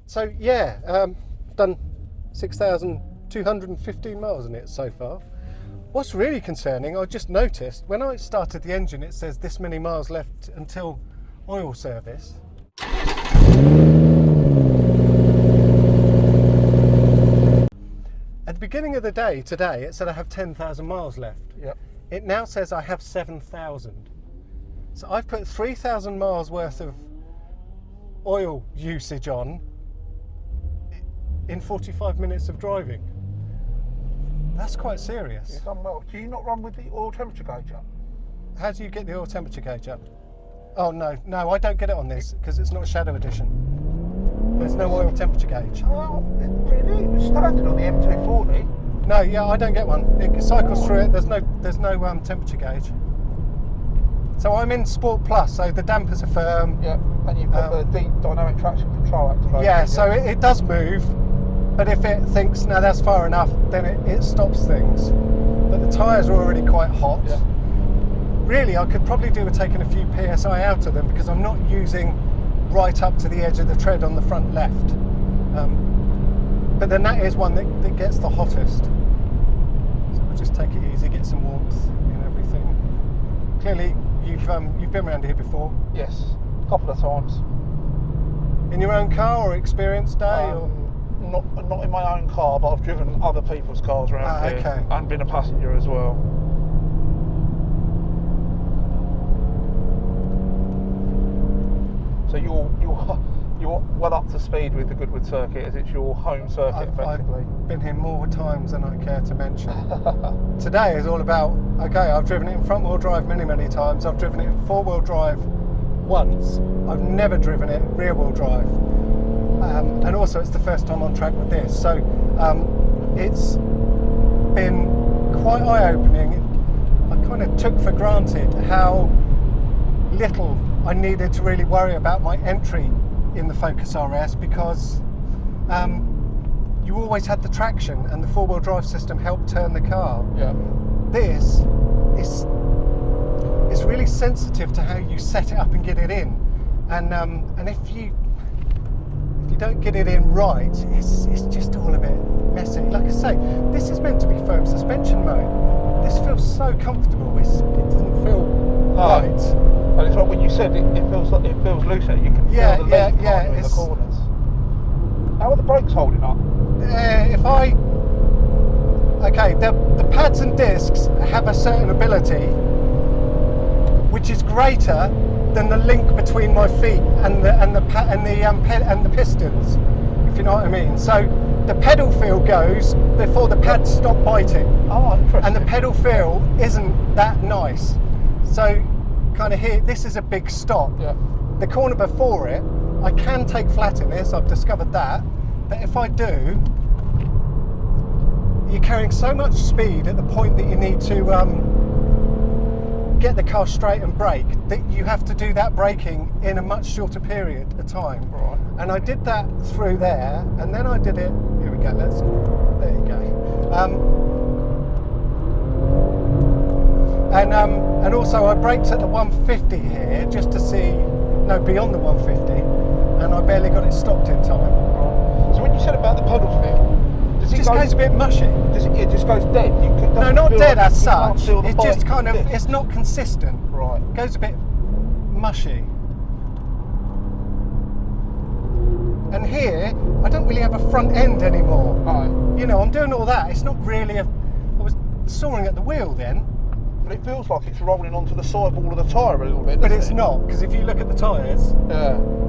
So yeah, done 6,215 miles in it so far. What's really concerning, I just noticed when I started the engine, it says this many miles left until oil service. At the beginning of the day today, it said I have 10,000 miles left. Yep. It now says I have 7,000. So I've put 3,000 miles worth of oil usage on in 45 minutes of driving. That's quite serious. You've done well. Do you not run with the oil temperature gauge up? How do you get the oil temperature gauge up? Oh no, I don't get it on this because it's not a Shadow Edition. There's no oil temperature gauge. Oh, really? It was standard on the M240. No, yeah, I don't get one. It cycles through it. There's no temperature gauge. So I'm in Sport Plus, so the dampers are firm. Yeah, and you've got the deep dynamic traction control activated. Yeah, so it does move, but if it thinks, now that's far enough, then it stops things. But the tyres are already quite hot. Yeah. Really, I could probably do with taking a few PSI out of them because I'm not using right up to the edge of the tread on the front left. But then that is one that gets the hottest. So we'll just take it easy, get some warmth and everything. Clearly, you've been around here before. Yes, a couple of times. In your own car or experience day? Or? Not in my own car, but I've driven other people's cars around here. Okay. And been a passenger as well. So you're well up to speed with the Goodwood circuit, as it's your home circuit, effectively. I've been here more times than I care to mention. Today is all about, okay, I've driven it in front wheel drive many times. I've driven it in four wheel drive once. I've never driven it rear wheel drive. And also it's the first time on track with this. So it's been quite eye-opening. I kind of took for granted how little I needed to really worry about my entry in the Focus RS because you always had the traction and the four-wheel drive system helped turn the car. Yeah. This is really sensitive to how you set it up and get it in, and if you don't get it in right, it's just all a bit messy. Like I say, this is meant to be firm suspension mode. This feels so comfortable. It doesn't feel right. And it's like when you said it feels looser. You can feel the length in the corners. How are the brakes holding up? The pads and discs have a certain ability, which is greater than the link between my feet and the pistons, if you know what I mean. So the pedal feel goes before the pads stop biting. Oh, interesting. And the pedal feel isn't that nice. So kind of here, this is a big stop. Yeah. The corner before it, I can take flat in this, I've discovered that. But if I do, you're carrying so much speed at the point that you need to get the car straight and brake that you have to do that braking in a much shorter period of time. Right. And I did that through there, and then I did it, here we go, there you go. And also I braked at the 150 here just to see, no, beyond the 150, and I barely got it stopped in time. Right. So when you said about the pedal feel, does it just goes a bit mushy. It just goes dead? No, not dead as such. It just kind of, it's not consistent. Right. It goes a bit mushy. And here, I don't really have a front end anymore. Right. You know, I'm doing all that. It's not really I was soaring at the wheel then. But it feels like it's rolling onto the sidewall of the tyre a little bit, But it's not, because if you look at the tyres,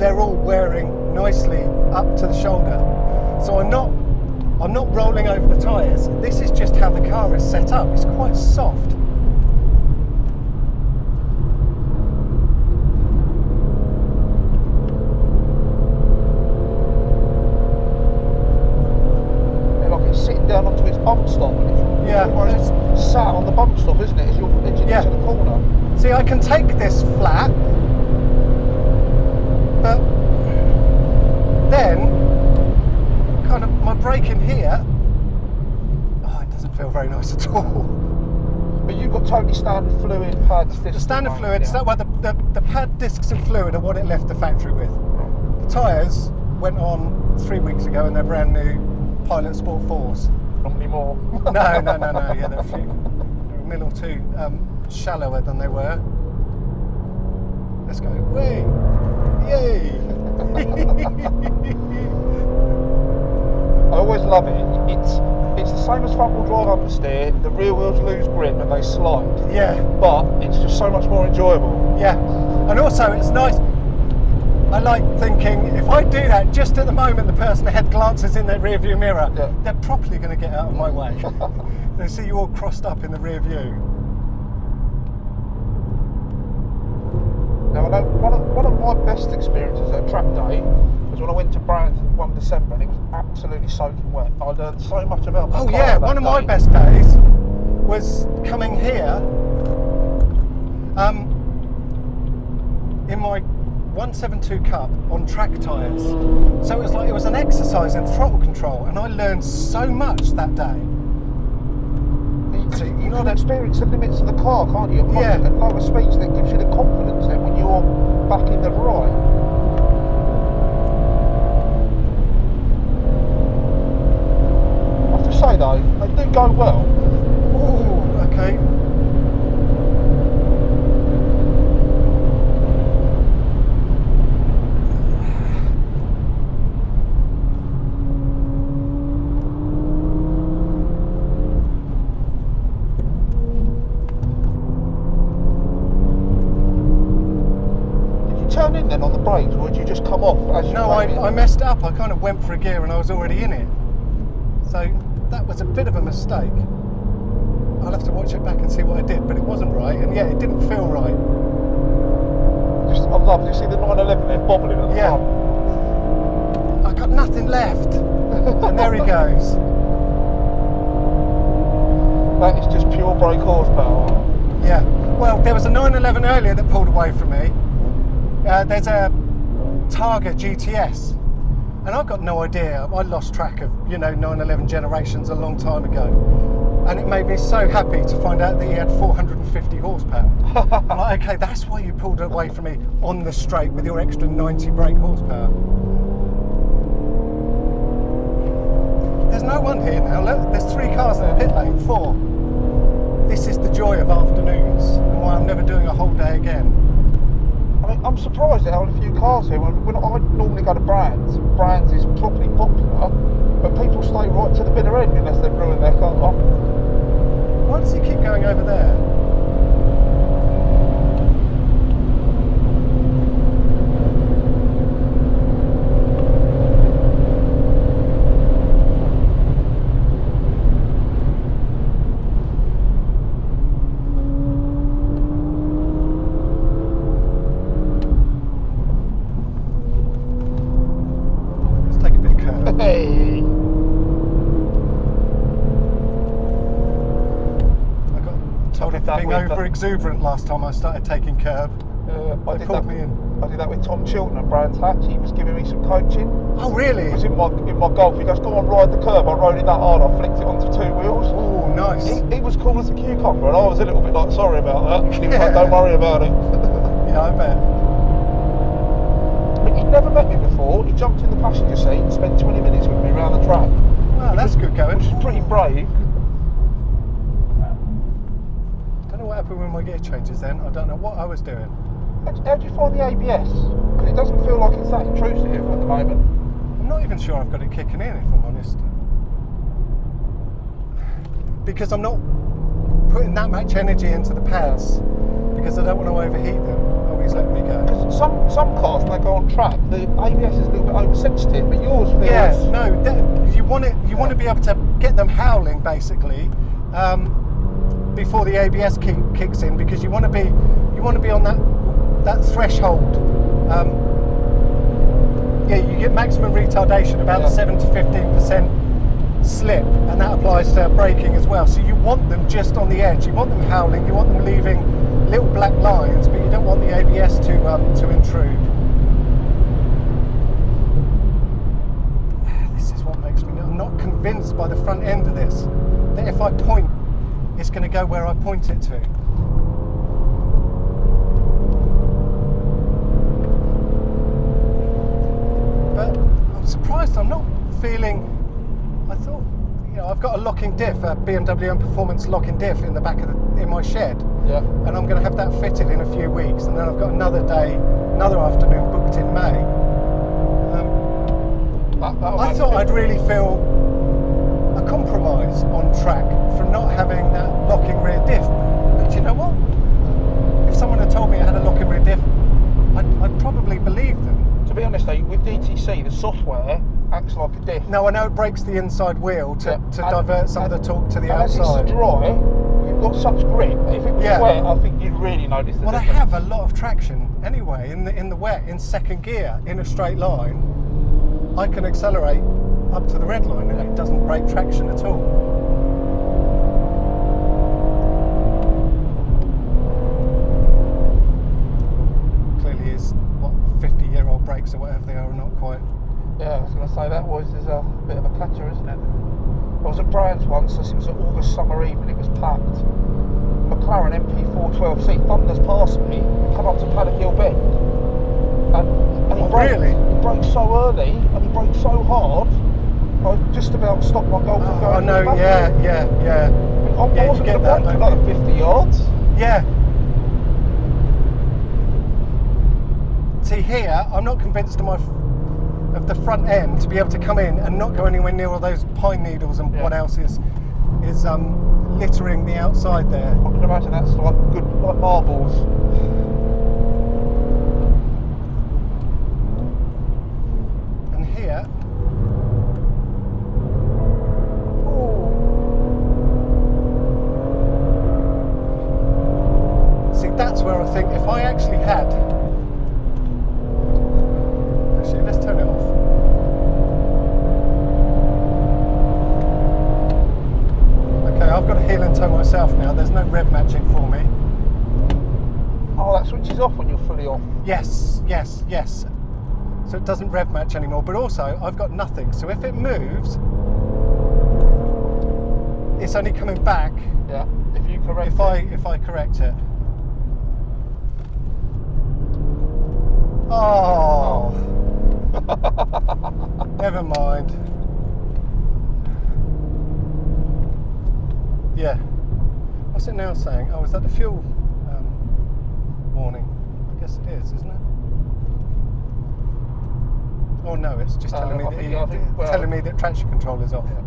they're all wearing nicely up to the shoulder. So I'm not rolling over the tyres. This is just how the car is set up. It's quite soft. Like it's sitting down onto its bump stop. Yeah. Almost sat on the bump stop, isn't it, as you're edging into the corner? See, I can take this flat, but then kind of my braking here, it doesn't feel very nice at all. But you've got totally standard fluid pads. The standard fluid, so the pad discs and fluid are what it left the factory with. The tyres went on 3 weeks ago in their brand new Pilot Sport 4s. Not anymore. No. Yeah, they're a mil or two shallower than they were. Let's go. Whee! Yay! I always love it. It's the same as front-wheel drive understeer. The rear wheels lose grip and they slide. Yeah. But it's just so much more enjoyable. Yeah. And also it's nice. I like thinking if I do that just at the moment the person ahead glances in their rear view mirror, they're properly going to get out of my way. They see you all crossed up in the rear view. Now I know one of my best experiences at a track day was when I went to Brands 1 December and it was absolutely soaking wet. I learned so much about my car one of my day. best days was coming here in my 172 Cup on track tyres. So it was an exercise in throttle control and I learned so much that day. You can experience the limits of the car, can't you? At lower speeds, that gives you the confidence then when you're back in the right. I have to say though, they do go well. Oh, okay. Turn in then on the brakes, or would you just come off as you No, I messed up. I kind of went for a gear and I was already in it. So that was a bit of a mistake. I'll have to watch it back and see what I did, but it wasn't right, and yeah, it didn't feel right. I love it. You see the 911 there bobbling at the front. I got nothing left. And there he goes. That is just pure brake horsepower. Yeah. Well, there was a 911 earlier that pulled away from me. There's a Targa GTS, and I've got no idea. I lost track of 911 generations a long time ago, and it made me so happy to find out that he had 450 horsepower. I'm like, okay, that's why you pulled away from me on the straight with your extra 90 brake horsepower. There's no one here now. Look, there's 3 cars in the pit lane. 4. This is the joy of afternoons, and why I'm never doing a whole day again. I'm surprised at how few cars here. When I normally go to Brands is properly popular, but people stay right to the bitter end unless they've ruined their car. Why does he keep going over there? Hey! I got told off for being over exuberant last time I started taking curb. They pulled me in. I did that with Tom Chilton at Brands Hatch. He was giving me some coaching. Oh really? It was in my Golf. He goes, go on, ride the curb. I rode it that hard. I flicked it onto 2 wheels. Oh, nice. He was cool as a cucumber, and I was a little bit like, sorry about that. He was like, don't worry about it. Yeah, I bet. He'd never met me before. He jumped in the passenger seat and spent 20 minutes with me around the track. Oh, that's good going. Which is pretty brave. Don't know what happened with my gear changes then. I don't know what I was doing. How do you find the ABS? Because it doesn't feel like it's that intrusive at the moment. I'm not even sure I've got it kicking in, if I'm honest. Because I'm not putting that much energy into the pads because I don't want to overheat them. Always letting me go. Because some cars, when they go on track, the ABS is a little bit oversensitive, but yours feels... Yeah, no, you want to be able to get them howling basically before the ABS kicks in, because you want to be on that threshold. You get maximum retardation, about 7 to 15% slip, and that applies to braking as well. So you want them just on the edge. You want them howling. You want them leaving little black lines, but you don't want the ABS to intrude. This is what makes me. I'm not convinced by the front end of this that if I point, it's going to go where I point it to. But I'm surprised surprised I'm not feeling. I thought, you know, I've got a locking diff, a BMW M Performance locking diff in the back of in my shed. Yeah. And I'm going to have that fitted in a few weeks, and then I've got another afternoon booked in May. I thought I'd really feel a compromise on track for not having that locking rear diff. But you know what? If someone had told me I had a locking rear diff, I'd probably believe them. To be honest though, with DTC, the software acts like a diff. No, I know it breaks the inside wheel to divert some of the torque to the As outside. it's dry, you've got such grip. If it was wet, I think you'd really notice the difference. I have a lot of traction anyway in the wet, in second gear, in a straight line. I can accelerate up to the red line and it doesn't break traction at all. Clearly is, 50-year-old brakes or whatever they are not quite. Yeah, I was going to say that is a bit of a catcher, isn't it? I was at Brands once, it was an August summer evening, it was packed. McLaren MP412C thunders past me, come up to Paddock Hill Bend. And he braked so early and he braked so hard, I just about stopped my Golf from going. I know, yeah. I wasn't going to brake for another 50 yards. Yeah. See here, I'm not convinced of the front end to be able to come in and not go anywhere near all those pine needles and what else is littering the outside there. I can imagine that's like marbles. And here, see, that's where I think if I actually had. Actually, let's turn it off. Okay, I've got to heel and toe myself now. There's no rev matching for me. Oh, that switches off when you're fully off. Yes. So it doesn't rev match anymore, but also I've got nothing. So if it moves, it's only coming back. Yeah, if you correct if I correct it. Oh. Never mind. Yeah. What's it now saying? Oh, is that the fuel warning? I guess it is, isn't it? Oh no, it's just telling me that traction control is off. Yeah.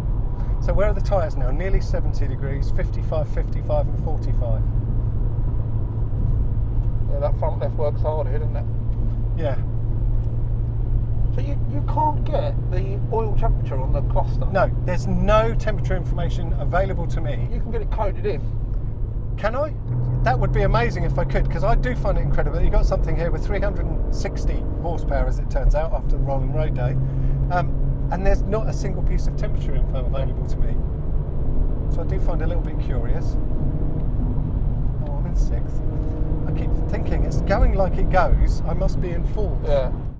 So where are the tyres now? Nearly 70 degrees, 55, 55 and 45. Yeah, that front left works hard here, doesn't it? Yeah. So you can't get the oil temperature on the cluster? No, there's no temperature information available to me. You can get it coded in. Can I? That would be amazing if I could, because I do find it incredible that you've got something here with 360 horsepower, as it turns out, after the rolling road day, and there's not a single piece of temperature info available to me. So I do find it a little bit curious. Oh, I'm in 6th. I keep thinking it's going like it goes. I must be in 4th. Yeah.